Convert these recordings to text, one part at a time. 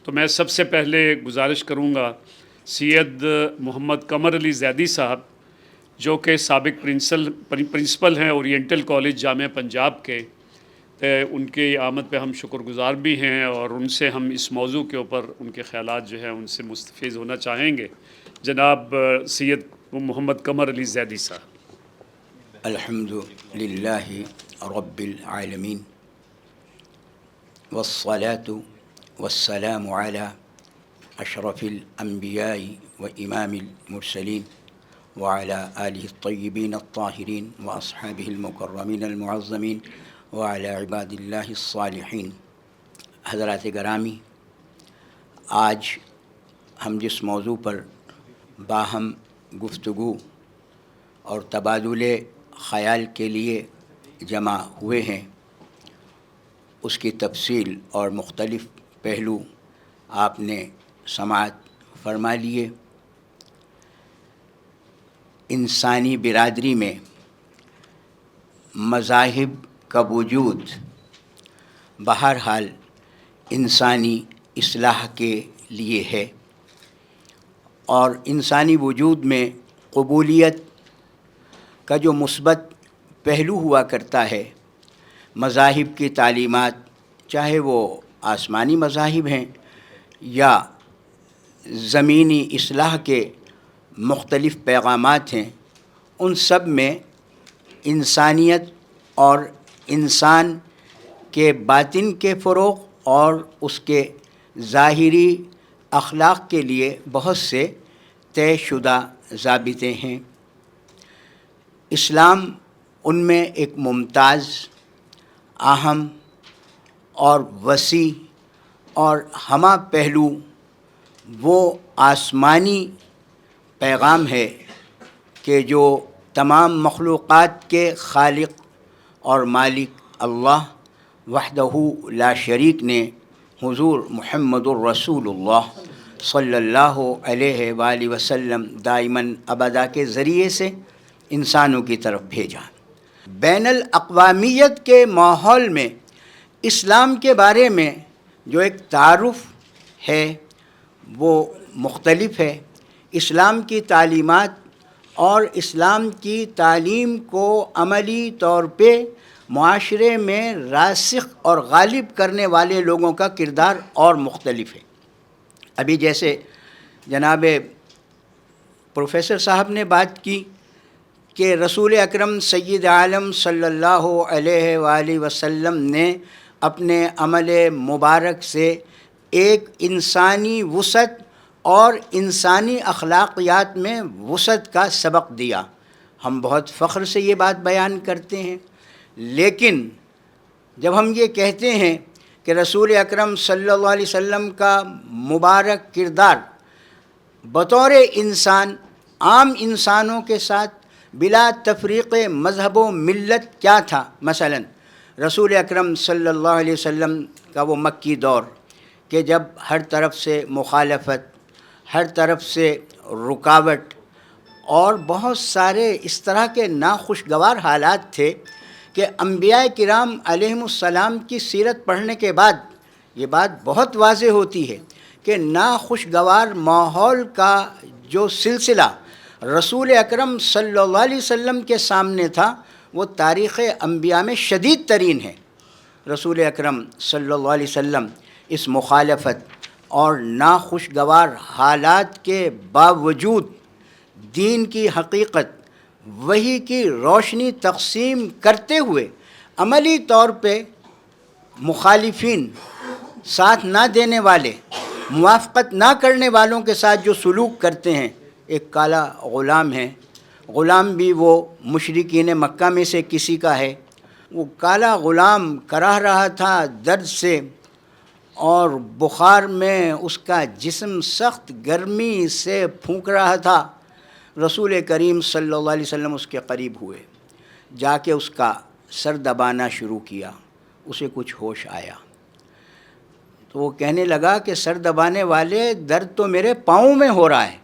تو میں سب سے پہلے گزارش کروں گا سید محمد قمر علی زیدی صاحب جو کہ سابق پرنسپل ہیں اورینٹل کالج جامعہ پنجاب کے، ان کی آمد پہ ہم شکر گزار بھی ہیں، اور ان سے ہم اس موضوع کے اوپر ان کے خیالات جو ہیں ان سے مستفیض ہونا چاہیں گے۔ جناب سید محمد قمر علی زیدی صاحب۔ الحمد للہ رب العالمین والصلاة والسلام علی اشرف الانبیاء و امام المرسلین وعلی آلہ الطیبین الطاہرین واصحابہ المکرمین المعظمین وعلی عباد اللہ الصالحین۔ حضرات گرامی، آج ہم جس موضوع پر باہم گفتگو اور تبادل خیال کے لیے جمع ہوئے ہیں، اس کی تفصیل اور مختلف پہلو آپ نے سماعت فرما لیے۔ انسانی برادری میں مذاہب کا وجود بہرحال انسانی اصلاح کے لیے ہے، اور انسانی وجود میں قبولیت کا جو مثبت پہلو ہوا کرتا ہے، مذاہب کی تعلیمات چاہے وہ آسمانی مذاہب ہیں یا زمینی اصلاح کے مختلف پیغامات ہیں، ان سب میں انسانیت اور انسان کے باطن کے فروغ اور اس کے ظاہری اخلاق کے لیے بہت سے طے شدہ ضابطے ہیں۔ اسلام ان میں ایک ممتاز، اہم اور وسیع اور ہمہ پہلو وہ آسمانی پیغام ہے کہ جو تمام مخلوقات کے خالق اور مالک اللہ وحدہ لا شریک نے حضور محمد الرسول اللہ صلی اللہ علیہ وآلہ وسلم دائماً ابدا کے ذریعے سے انسانوں کی طرف بھیجا۔ بین الاقوامیت کے ماحول میں اسلام کے بارے میں جو ایک تعارف ہے وہ مختلف ہے۔ اسلام کی تعلیمات اور اسلام کی تعلیم کو عملی طور پہ معاشرے میں راسخ اور غالب کرنے والے لوگوں کا کردار اور مختلف ہے۔ ابھی جیسے جناب پروفیسر صاحب نے بات کی کہ رسول اکرم سید عالم صلی اللہ علیہ وآلہ وسلم نے اپنے عمل مبارک سے ایک انسانی وسعت اور انسانی اخلاقیات میں وسعت کا سبق دیا۔ ہم بہت فخر سے یہ بات بیان کرتے ہیں، لیکن جب ہم یہ کہتے ہیں کہ رسول اکرم صلی اللہ علیہ وسلم کا مبارک کردار بطور انسان عام انسانوں کے ساتھ بلا تفریق مذہب و ملت کیا تھا، مثلا رسول اکرم صلی اللہ علیہ وسلم کا وہ مکی دور کہ جب ہر طرف سے مخالفت، ہر طرف سے رکاوٹ اور بہت سارے اس طرح کے ناخوشگوار حالات تھے کہ انبیاء کرام علیہم السلام کی سیرت پڑھنے کے بعد یہ بات بہت واضح ہوتی ہے کہ ناخوشگوار ماحول کا جو سلسلہ رسول اکرم صلی اللہ علیہ وسلم کے سامنے تھا وہ تاریخ انبیاء میں شدید ترین ہے۔ رسول اکرم صلی اللہ علیہ وسلم اس مخالفت اور ناخوشگوار حالات کے باوجود دین کی حقیقت، وحی کی روشنی تقسیم کرتے ہوئے عملی طور پہ مخالفین، ساتھ نہ دینے والے، موافقت نہ کرنے والوں کے ساتھ جو سلوک کرتے ہیں، ایک کالا غلام ہے، غلام بھی وہ مشرکین مکہ میں سے کسی کا ہے، وہ کالا غلام کراہ رہا تھا درد سے، اور بخار میں اس کا جسم سخت گرمی سے پھونک رہا تھا۔ رسول کریم صلی اللہ علیہ وسلم اس کے قریب ہوئے، جا کے اس کا سر دبانا شروع کیا، اسے کچھ ہوش آیا تو وہ کہنے لگا کہ سر دبانے والے، درد تو میرے پاؤں میں ہو رہا ہے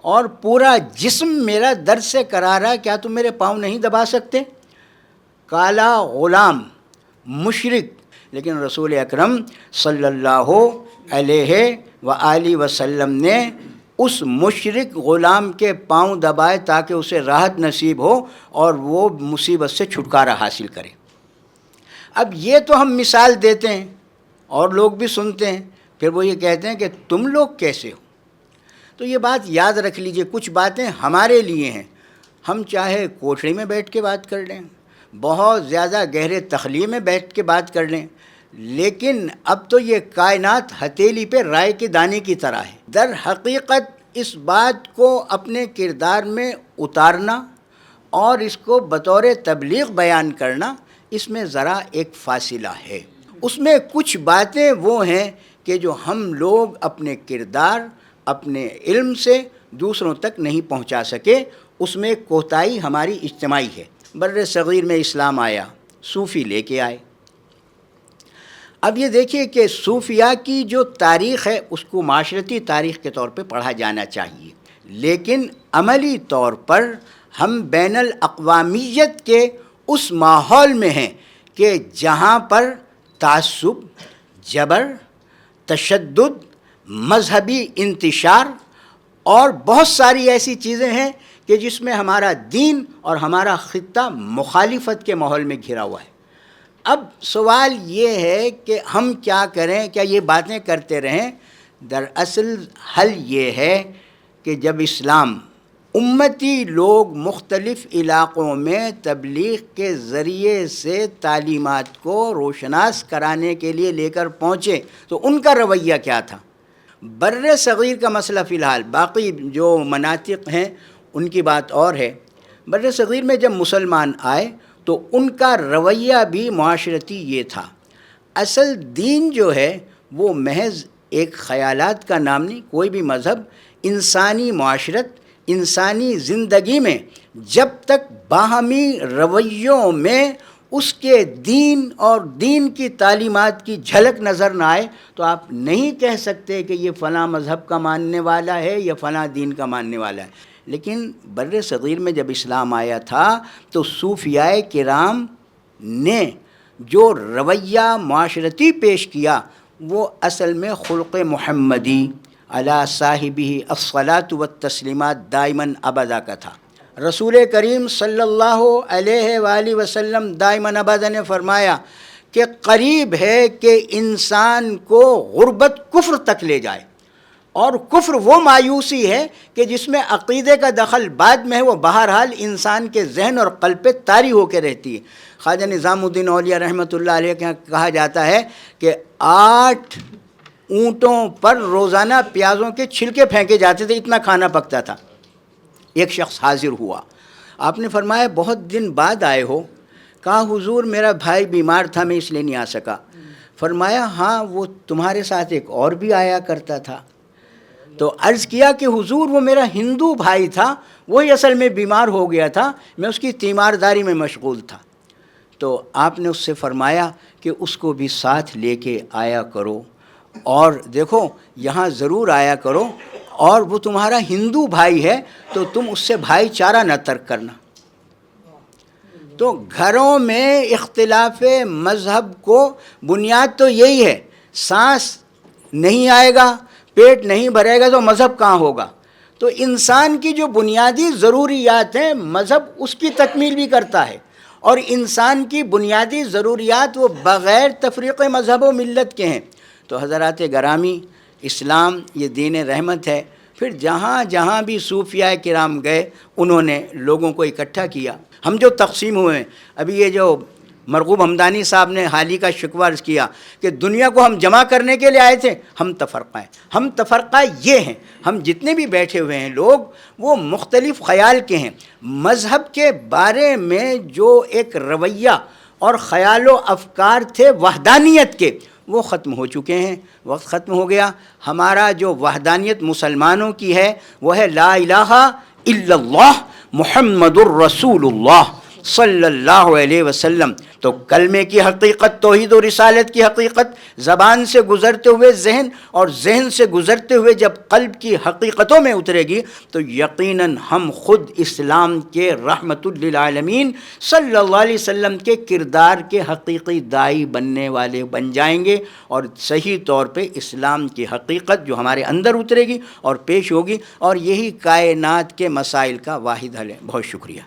اور پورا جسم میرا درد سے کرا رہا ہے، کیا تم میرے پاؤں نہیں دبا سکتے؟ کالا غلام، مشرک، لیکن رسول اکرم صلی اللہ علیہ وآلہ وسلم نے اس مشرک غلام کے پاؤں دبائے تاکہ اسے راحت نصیب ہو اور وہ مصیبت سے چھٹکارا حاصل کرے۔ اب یہ تو ہم مثال دیتے ہیں اور لوگ بھی سنتے ہیں، پھر وہ یہ کہتے ہیں کہ تم لوگ کیسے ہو؟ تو یہ بات یاد رکھ لیجئے، کچھ باتیں ہمارے لیے ہیں، ہم چاہے کوٹھڑی میں بیٹھ کے بات کر لیں، بہت زیادہ گہرے تخلیے میں بیٹھ کے بات کر لیں، لیکن اب تو یہ کائنات ہتھیلی پہ رائے کے دانے کی طرح ہے۔ در حقیقت اس بات کو اپنے کردار میں اتارنا اور اس کو بطور تبلیغ بیان کرنا، اس میں ذرا ایک فاصلہ ہے۔ اس میں کچھ باتیں وہ ہیں کہ جو ہم لوگ اپنے کردار، اپنے علم سے دوسروں تک نہیں پہنچا سکے، اس میں کوتاہی ہماری اجتماعی ہے۔ بر صغیر میں اسلام آیا، صوفی لے کے آئے۔ اب یہ دیکھیے کہ صوفیاء کی جو تاریخ ہے اس کو معاشرتی تاریخ کے طور پہ پڑھا جانا چاہیے، لیکن عملی طور پر ہم بین الاقوامیت کے اس ماحول میں ہیں کہ جہاں پر تعصب، جبر، تشدد، مذہبی انتشار اور بہت ساری ایسی چیزیں ہیں کہ جس میں ہمارا دین اور ہمارا خطہ مخالفت کے ماحول میں گھرا ہوا ہے۔ اب سوال یہ ہے کہ ہم کیا کریں؟ کیا یہ باتیں کرتے رہیں؟ دراصل حل یہ ہے کہ جب اسلام امتی لوگ مختلف علاقوں میں تبلیغ کے ذریعے سے تعلیمات کو روشناس کرانے کے لیے لے کر پہنچے تو ان کا رویہ کیا تھا؟ بر صغیر کا مسئلہ فی الحال، باقی جو مناطق ہیں ان کی بات اور ہے۔ بر صغیر میں جب مسلمان آئے تو ان کا رویہ بھی معاشرتی یہ تھا۔ اصل دین جو ہے وہ محض ایک خیالات کا نام نہیں، کوئی بھی مذہب انسانی معاشرت، انسانی زندگی میں جب تک باہمی رویوں میں اس کے دین اور دین کی تعلیمات کی جھلک نظر نہ آئے تو آپ نہیں کہہ سکتے کہ یہ فلاں مذہب کا ماننے والا ہے یا فلاں دین کا ماننے والا ہے۔ لیکن بر صغیر میں جب اسلام آیا تھا تو صوفیاء کرام نے جو رویہ معاشرتی پیش کیا وہ اصل میں خلق محمدی علی صاحبہ الصلاۃ والتسلیمات دائماً ابدا کا تھا۔ رسول کریم صلی اللہ علیہ وآلہ وسلم دائماً ابدا نے فرمایا کہ قریب ہے کہ انسان کو غربت کفر تک لے جائے، اور کفر وہ مایوسی ہے کہ جس میں عقیدے کا دخل بعد میں ہے، وہ بہرحال انسان کے ذہن اور قلب پہ طاری ہو کے رہتی ہے۔ خواجہ نظام الدین اولیاء رحمۃ اللہ علیہ کے یہاں کہا جاتا ہے کہ 8 اونٹوں پر روزانہ پیازوں کے چھلکے پھینکے جاتے تھے، اتنا کھانا پکتا تھا۔ ایک شخص حاضر ہوا، آپ نے فرمایا بہت دن بعد آئے ہو؟ کہا حضور میرا بھائی بیمار تھا، میں اس لیے نہیں آ سکا۔ فرمایا ہاں وہ تمہارے ساتھ ایک اور بھی آیا کرتا تھا۔ تو عرض کیا کہ حضور وہ میرا ہندو بھائی تھا، وہی اصل میں بیمار ہو گیا تھا، میں اس کی تیمارداری میں مشغول تھا۔ تو آپ نے اس سے فرمایا کہ اس کو بھی ساتھ لے کے آیا کرو، اور دیکھو یہاں ضرور آیا کرو، اور وہ تمہارا ہندو بھائی ہے تو تم اس سے بھائی چارہ نہ ترک کرنا۔ تو گھروں میں اختلاف مذہب کو بنیاد تو یہی ہے، سانس نہیں آئے گا، پیٹ نہیں بھرے گا تو مذہب کہاں ہوگا؟ تو انسان کی جو بنیادی ضروریات ہیں مذہب اس کی تکمیل بھی کرتا ہے، اور انسان کی بنیادی ضروریات وہ بغیر تفریق مذہب و ملت کے ہیں۔ تو حضرات گرامی، اسلام یہ دین رحمت ہے۔ پھر جہاں جہاں بھی صوفیاء کرام گئے انہوں نے لوگوں کو اکٹھا کیا۔ ہم جو تقسیم ہوئے ہیں، ابھی یہ جو مرغوب ہمدانی صاحب نے حال ہی کا شکوہ عرض کیا کہ دنیا کو ہم جمع کرنے کے لیے آئے تھے، ہم تفرقہ ہیں۔ ہم تفرقہ یہ ہیں، ہم جتنے بھی بیٹھے ہوئے ہیں لوگ وہ مختلف خیال کے ہیں۔ مذہب کے بارے میں جو ایک رویہ اور خیال و افکار تھے وحدانیت کے، وہ ختم ہو چکے ہیں، وقت ختم ہو گیا۔ ہمارا جو وحدانیت مسلمانوں کی ہے وہ ہے لا الہ الا اللہ محمد الرسول اللہ صلی اللہ علیہ وسلم. تو کلمے کی حقیقت، توحید و رسالت کی حقیقت زبان سے گزرتے ہوئے ذہن، اور ذہن سے گزرتے ہوئے جب قلب کی حقیقتوں میں اترے گی تو یقیناً ہم خود اسلام کے رحمت للعالمین صلی اللہ علیہ وسلم کے کردار کے حقیقی داعی بننے والے بن جائیں گے، اور صحیح طور پہ اسلام کی حقیقت جو ہمارے اندر اترے گی اور پیش ہوگی، اور یہی کائنات کے مسائل کا واحد حل ہے. بہت شکریہ.